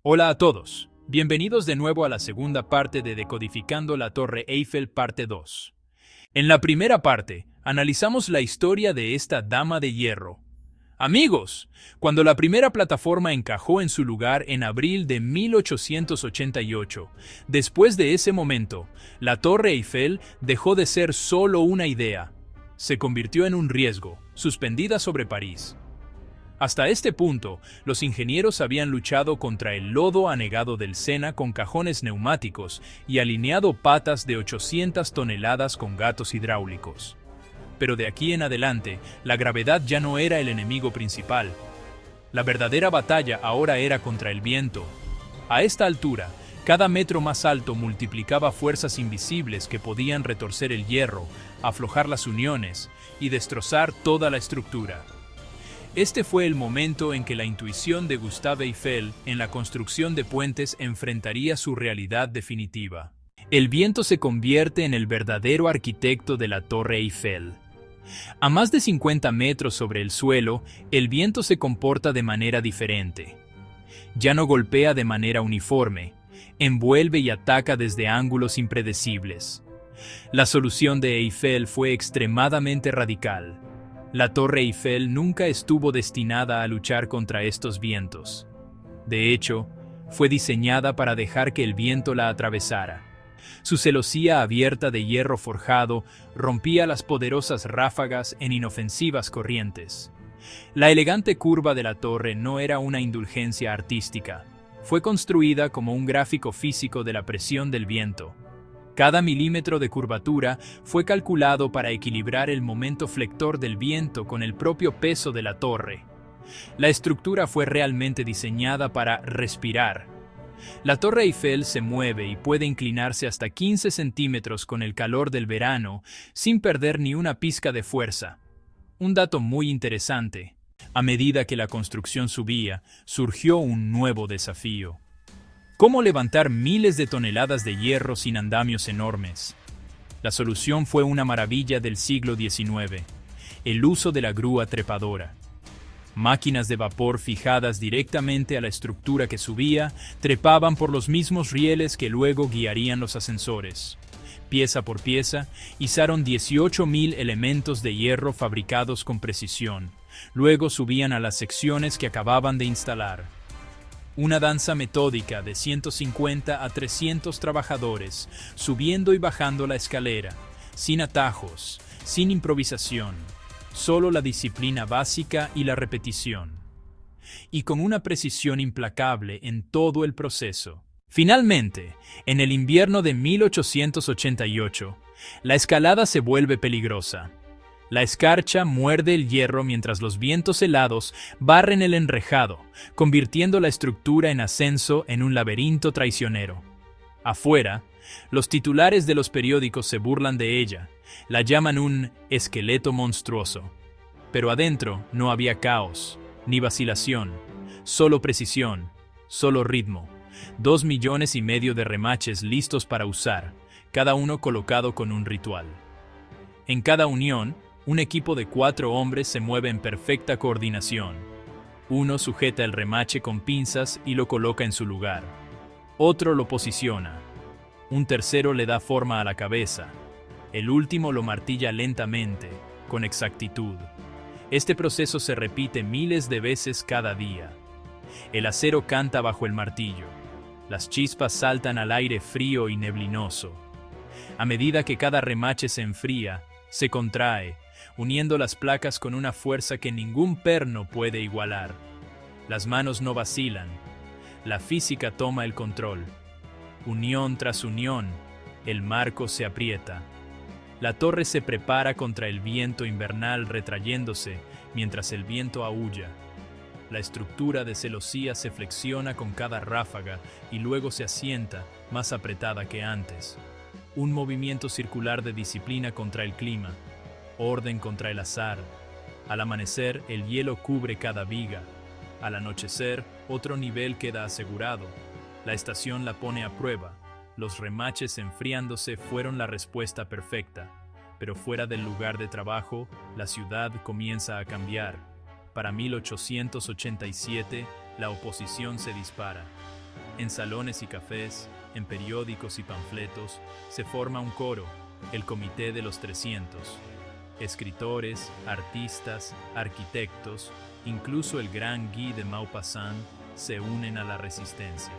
Hola a todos, bienvenidos de nuevo a la segunda parte de Decodificando la Torre Eiffel parte 2. En la primera parte, analizamos la historia de esta dama de hierro. Amigos, cuando la primera plataforma encajó en su lugar en abril de 1888, después de ese momento, la Torre Eiffel dejó de ser solo una idea. Se convirtió en un riesgo, suspendida sobre París. Hasta este punto, los ingenieros habían luchado contra el lodo anegado del Sena con cajones neumáticos y alineado patas de 800 toneladas con gatos hidráulicos. Pero de aquí en adelante, la gravedad ya no era el enemigo principal. La verdadera batalla ahora era contra el viento. A esta altura, cada metro más alto multiplicaba fuerzas invisibles que podían retorcer el hierro, aflojar las uniones y destrozar toda la estructura. Este fue el momento en que la intuición de Gustave Eiffel en la construcción de puentes enfrentaría su realidad definitiva. El viento se convierte en el verdadero arquitecto de la Torre Eiffel. A más de 50 metros sobre el suelo, el viento se comporta de manera diferente. Ya no golpea de manera uniforme, envuelve y ataca desde ángulos impredecibles. La solución de Eiffel fue extremadamente radical. La Torre Eiffel nunca estuvo destinada a luchar contra estos vientos. De hecho, fue diseñada para dejar que el viento la atravesara. Su celosía abierta de hierro forjado rompía las poderosas ráfagas en inofensivas corrientes. La elegante curva de la torre no era una indulgencia artística. Fue construida como un gráfico físico de la presión del viento. Cada milímetro de curvatura fue calculado para equilibrar el momento flector del viento con el propio peso de la torre. La estructura fue realmente diseñada para respirar. La Torre Eiffel se mueve y puede inclinarse hasta 15 centímetros con el calor del verano sin perder ni una pizca de fuerza. Un dato muy interesante. A medida que la construcción subía, surgió un nuevo desafío. ¿Cómo levantar miles de toneladas de hierro sin andamios enormes? La solución fue una maravilla del siglo XIX, el uso de la grúa trepadora. Máquinas de vapor fijadas directamente a la estructura que subía, trepaban por los mismos rieles que luego guiarían los ascensores. Pieza por pieza, izaron 18.000 elementos de hierro fabricados con precisión. Luego subían a las secciones que acababan de instalar. Una danza metódica de 150 a 300 trabajadores, subiendo y bajando la escalera, sin atajos, sin improvisación, solo la disciplina básica y la repetición. Y con una precisión implacable en todo el proceso. Finalmente, en el invierno de 1888, la escalada se vuelve peligrosa. La escarcha muerde el hierro mientras los vientos helados barren el enrejado, convirtiendo la estructura en ascenso en un laberinto traicionero. Afuera, los titulares de los periódicos se burlan de ella, la llaman un esqueleto monstruoso. Pero adentro no había caos, ni vacilación, solo precisión, solo ritmo. 2,5 millones de remaches listos para usar, cada uno colocado con un ritual. En cada unión, un equipo de 4 hombres se mueve en perfecta coordinación. Uno sujeta el remache con pinzas y lo coloca en su lugar. Otro lo posiciona. Un tercero le da forma a la cabeza. El último lo martilla lentamente, con exactitud. Este proceso se repite miles de veces cada día. El acero canta bajo el martillo. Las chispas saltan al aire frío y neblinoso. A medida que cada remache se enfría, se contrae, uniendo las placas con una fuerza que ningún perno puede igualar. Las manos no vacilan. La física toma el control. Unión tras unión, el marco se aprieta. La torre se prepara contra el viento invernal retrayéndose mientras el viento aúlla. La estructura de celosía se flexiona con cada ráfaga y luego se asienta, más apretada que antes. Un movimiento circular de disciplina contra el clima. Orden contra el azar. Al amanecer, el hielo cubre cada viga. Al anochecer, otro nivel queda asegurado. La estación la pone a prueba. Los remaches enfriándose fueron la respuesta perfecta. Pero fuera del lugar de trabajo, la ciudad comienza a cambiar. Para 1887, la oposición se dispara. En salones y cafés, en periódicos y panfletos, se forma un coro, el Comité de los 300. Escritores, artistas, arquitectos, incluso el gran Guy de Maupassant, se unen a la resistencia.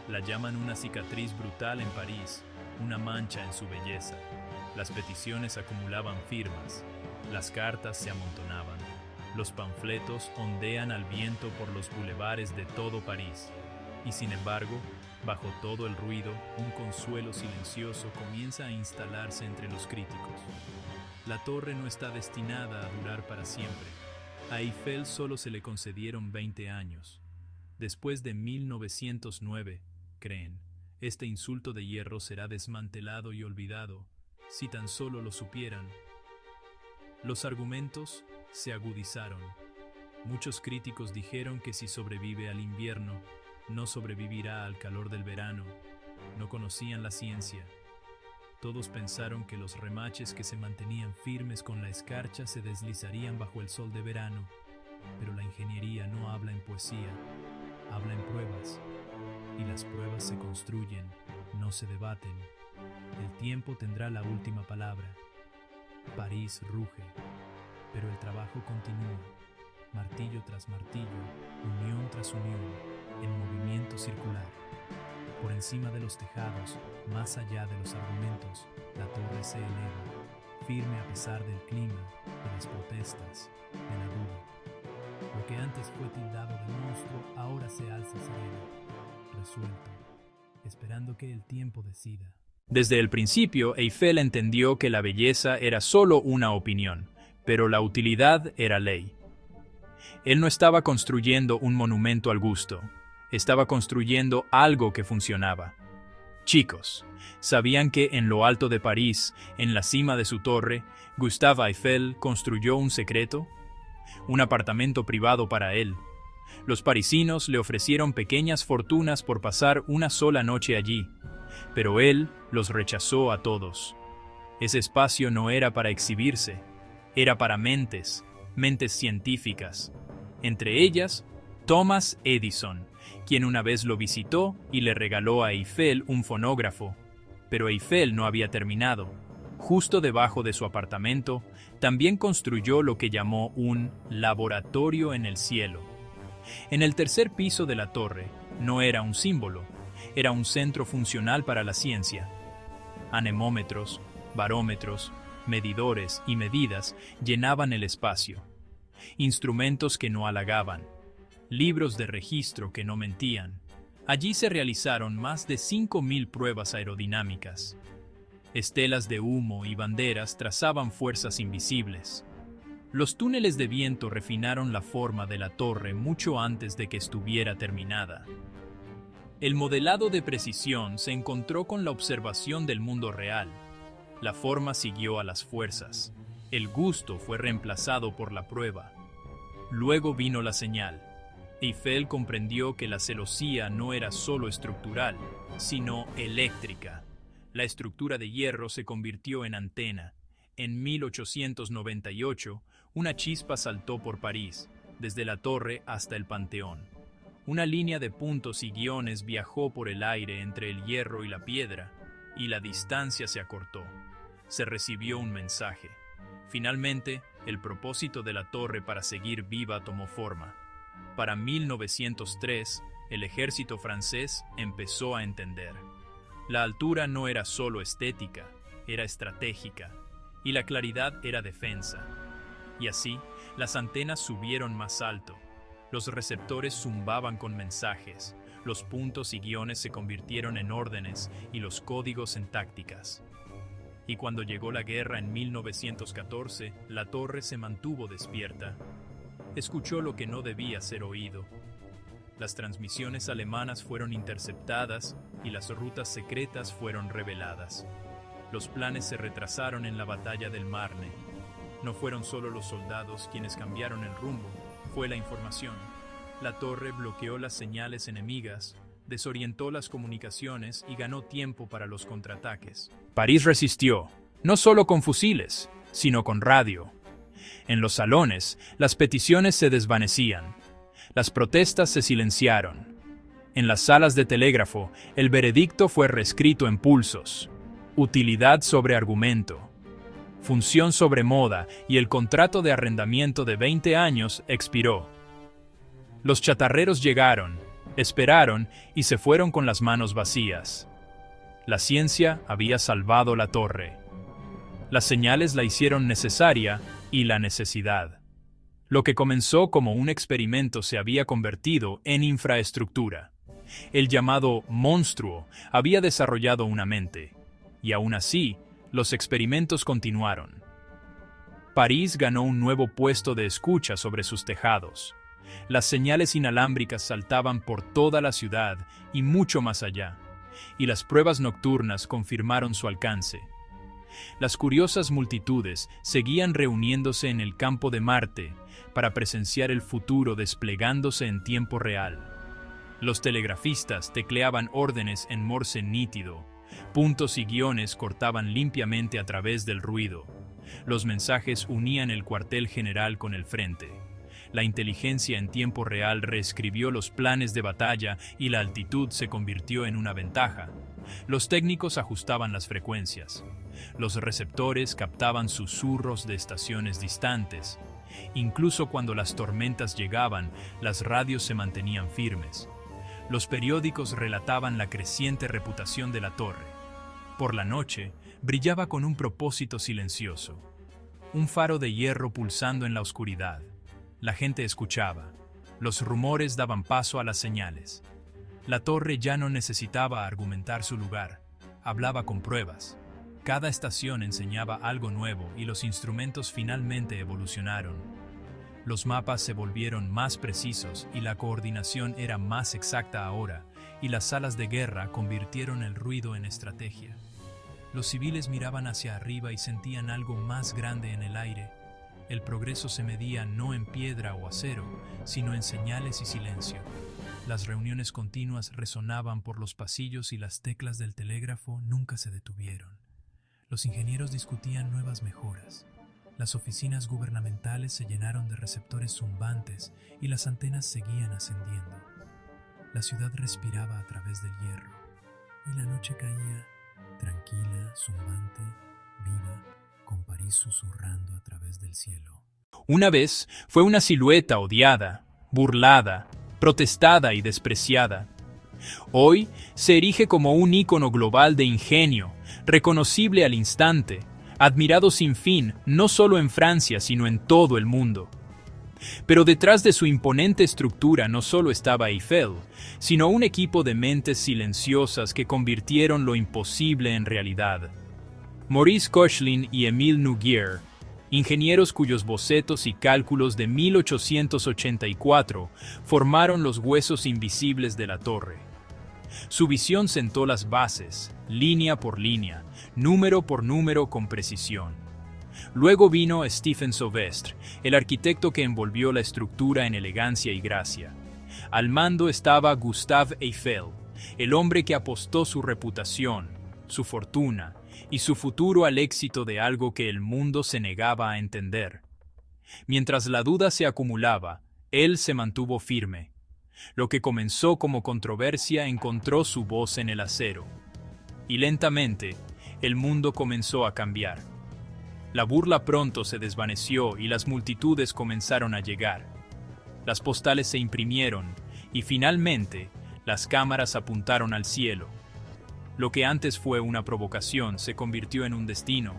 La llaman una cicatriz brutal en París, una mancha en su belleza. Las peticiones acumulaban firmas, las cartas se amontonaban, los panfletos ondean al viento por los bulevares de todo París. Y sin embargo, bajo todo el ruido, un consuelo silencioso comienza a instalarse entre los críticos. La torre no está destinada a durar para siempre. A Eiffel solo se le concedieron 20 años. Después de 1909, creen, este insulto de hierro será desmantelado y olvidado, si tan solo lo supieran. Los argumentos se agudizaron. Muchos críticos dijeron que si sobrevive al invierno, no sobrevivirá al calor del verano. No conocían la ciencia. Todos pensaron que los remaches que se mantenían firmes con la escarcha se deslizarían bajo el sol de verano. Pero la ingeniería no habla en poesía, habla en pruebas. Y las pruebas se construyen, no se debaten. El tiempo tendrá la última palabra. París ruge, pero el trabajo continúa. Martillo tras martillo, unión tras unión, en movimiento circular. Por encima de los tejados, más allá de los argumentos, la torre se eleva, firme a pesar del clima, de las protestas, de la duda. Lo que antes fue tildado de monstruo, ahora se alza sereno, resuelto, esperando que el tiempo decida. Desde el principio, Eiffel entendió que la belleza era solo una opinión, pero la utilidad era ley. Él no estaba construyendo un monumento al gusto, estaba construyendo algo que funcionaba. Chicos, ¿sabían que en lo alto de París, en la cima de su torre, Gustave Eiffel construyó un secreto? Un apartamento privado para él. Los parisinos le ofrecieron pequeñas fortunas por pasar una sola noche allí, pero él los rechazó a todos. Ese espacio no era para exhibirse, era para mentes científicas. Entre ellas, Thomas Edison, quien una vez lo visitó y le regaló a Eiffel un fonógrafo. Pero Eiffel no había terminado. Justo debajo de su apartamento, también construyó lo que llamó un laboratorio en el cielo. En el tercer piso de la torre, no era un símbolo, era un centro funcional para la ciencia. Anemómetros, barómetros, medidores y medidas llenaban el espacio. Instrumentos que no halagaban, libros de registro que no mentían. Allí se realizaron más de 5.000 pruebas aerodinámicas. Estelas de humo y banderas trazaban fuerzas invisibles. Los túneles de viento refinaron la forma de la torre mucho antes de que estuviera terminada. El modelado de precisión se encontró con la observación del mundo real. La forma siguió a las fuerzas. El gusto fue reemplazado por la prueba. Luego vino la señal. Eiffel comprendió que la celosía no era solo estructural, sino eléctrica. La estructura de hierro se convirtió en antena. En 1898, una chispa saltó por París, desde la torre hasta el Panteón. Una línea de puntos y guiones viajó por el aire entre el hierro y la piedra, y la distancia se acortó. Se recibió un mensaje. Finalmente, el propósito de la torre para seguir viva tomó forma. Para 1903, el ejército francés empezó a entender. La altura no era solo estética, era estratégica, y la claridad era defensa. Y así, las antenas subieron más alto. Los receptores zumbaban con mensajes, los puntos y guiones se convirtieron en órdenes y los códigos en tácticas. Y cuando llegó la guerra en 1914, la torre se mantuvo despierta. Escuchó lo que no debía ser oído. Las transmisiones alemanas fueron interceptadas y las rutas secretas fueron reveladas. Los planes se retrasaron en la batalla del Marne. No fueron solo los soldados quienes cambiaron el rumbo, fue la información. La torre bloqueó las señales enemigas, desorientó las comunicaciones y ganó tiempo para los contraataques. París resistió, no solo con fusiles, sino con radio. En los salones, las peticiones se desvanecían. Las protestas se silenciaron. En las salas de telégrafo, el veredicto fue reescrito en pulsos. Utilidad sobre argumento. Función sobre moda, y el contrato de arrendamiento de 20 años expiró. Los chatarreros llegaron, esperaron y se fueron con las manos vacías. La ciencia había salvado la torre. Las señales la hicieron necesaria y la necesidad. Lo que comenzó como un experimento se había convertido en infraestructura. El llamado monstruo había desarrollado una mente, y aún así, los experimentos continuaron. París ganó un nuevo puesto de escucha sobre sus tejados. Las señales inalámbricas saltaban por toda la ciudad y mucho más allá, y las pruebas nocturnas confirmaron su alcance. Las curiosas multitudes seguían reuniéndose en el campo de Marte para presenciar el futuro desplegándose en tiempo real. Los telegrafistas tecleaban órdenes en morse nítido. Puntos y guiones cortaban limpiamente a través del ruido. Los mensajes unían el cuartel general con el frente. La inteligencia en tiempo real reescribió los planes de batalla y la altitud se convirtió en una ventaja. Los técnicos ajustaban las frecuencias. Los receptores captaban susurros de estaciones distantes. Incluso cuando las tormentas llegaban, las radios se mantenían firmes. Los periódicos relataban la creciente reputación de la torre. Por la noche, brillaba con un propósito silencioso. Un faro de hierro pulsando en la oscuridad. La gente escuchaba. Los rumores daban paso a las señales. La torre ya no necesitaba argumentar su lugar. Hablaba con pruebas. Cada estación enseñaba algo nuevo y los instrumentos finalmente evolucionaron. Los mapas se volvieron más precisos y la coordinación era más exacta ahora, y las salas de guerra convirtieron el ruido en estrategia. Los civiles miraban hacia arriba y sentían algo más grande en el aire. El progreso se medía no en piedra o acero, sino en señales y silencio. Las reuniones continuas resonaban por los pasillos y las teclas del telégrafo nunca se detuvieron. Los ingenieros discutían nuevas mejoras. Las oficinas gubernamentales se llenaron de receptores zumbantes y las antenas seguían ascendiendo. La ciudad respiraba a través del hierro y la noche caía, tranquila, zumbante, viva, con París susurrando a través del cielo. Una vez fue una silueta odiada, burlada, protestada y despreciada. Hoy se erige como un ícono global de ingenio, reconocible al instante, admirado sin fin, no solo en Francia, sino en todo el mundo. Pero detrás de su imponente estructura no solo estaba Eiffel, sino un equipo de mentes silenciosas que convirtieron lo imposible en realidad. Maurice Koechlin y Émile Nouguier, ingenieros cuyos bocetos y cálculos de 1884 formaron los huesos invisibles de la torre. Su visión sentó las bases, línea por línea, número por número con precisión. Luego vino Stephen Sauvestre, el arquitecto que envolvió la estructura en elegancia y gracia. Al mando estaba Gustave Eiffel, el hombre que apostó su reputación, su fortuna y su futuro al éxito de algo que el mundo se negaba a entender. Mientras la duda se acumulaba, él se mantuvo firme. Lo que comenzó como controversia encontró su voz en el acero. Y lentamente, el mundo comenzó a cambiar. La burla pronto se desvaneció y las multitudes comenzaron a llegar. Las postales se imprimieron y finalmente las cámaras apuntaron al cielo. Lo que antes fue una provocación se convirtió en un destino.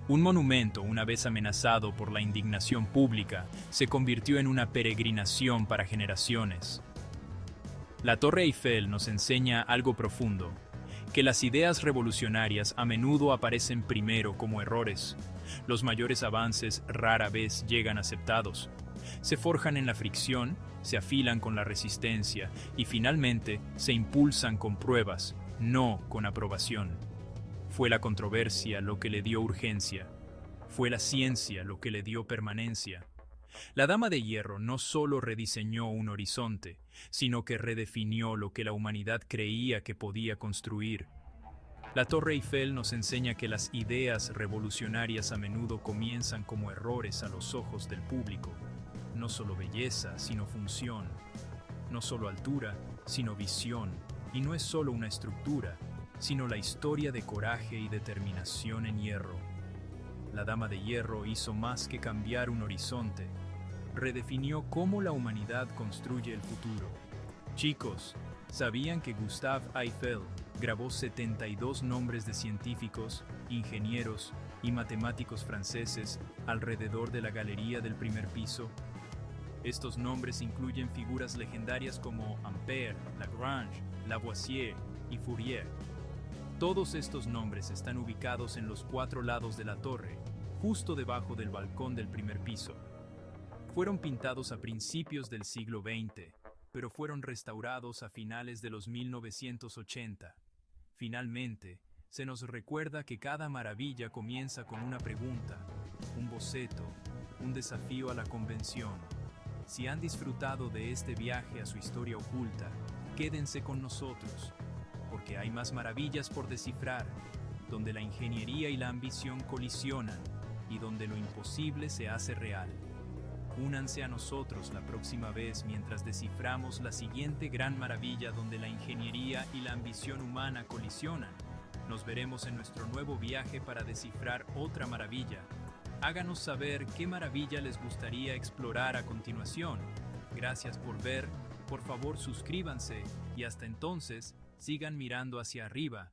Un monumento, una vez amenazado por la indignación pública, se convirtió en una peregrinación para generaciones. La Torre Eiffel nos enseña algo profundo, que las ideas revolucionarias a menudo aparecen primero como errores. Los mayores avances rara vez llegan aceptados. Se forjan en la fricción, se afilan con la resistencia y finalmente se impulsan con pruebas, no con aprobación. Fue la controversia lo que le dio urgencia. Fue la ciencia lo que le dio permanencia. La Dama de Hierro no solo rediseñó un horizonte, sino que redefinió lo que la humanidad creía que podía construir. La Torre Eiffel nos enseña que las ideas revolucionarias a menudo comienzan como errores a los ojos del público. No solo belleza, sino función. No solo altura, sino visión, y no es solo una estructura, sino la historia de coraje y determinación en hierro. La Dama de Hierro hizo más que cambiar un horizonte, redefinió cómo la humanidad construye el futuro. Chicos, ¿sabían que Gustave Eiffel grabó 72 nombres de científicos, ingenieros y matemáticos franceses alrededor de la galería del primer piso? Estos nombres incluyen figuras legendarias como Ampère, Lagrange, Lavoisier y Fourier. Todos estos nombres están ubicados en los 4 lados de la torre, justo debajo del balcón del primer piso. Fueron pintados a principios del siglo XX, pero fueron restaurados a finales de los 1980. Finalmente, se nos recuerda que cada maravilla comienza con una pregunta, un boceto, un desafío a la convención. Si han disfrutado de este viaje a su historia oculta, quédense con nosotros, porque hay más maravillas por descifrar, donde la ingeniería y la ambición colisionan y donde lo imposible se hace real. Únanse a nosotros la próxima vez mientras desciframos la siguiente gran maravilla donde la ingeniería y la ambición humana colisionan. Nos veremos en nuestro nuevo viaje para descifrar otra maravilla. Háganos saber qué maravilla les gustaría explorar a continuación. Gracias por ver, por favor suscríbanse y hasta entonces, sigan mirando hacia arriba.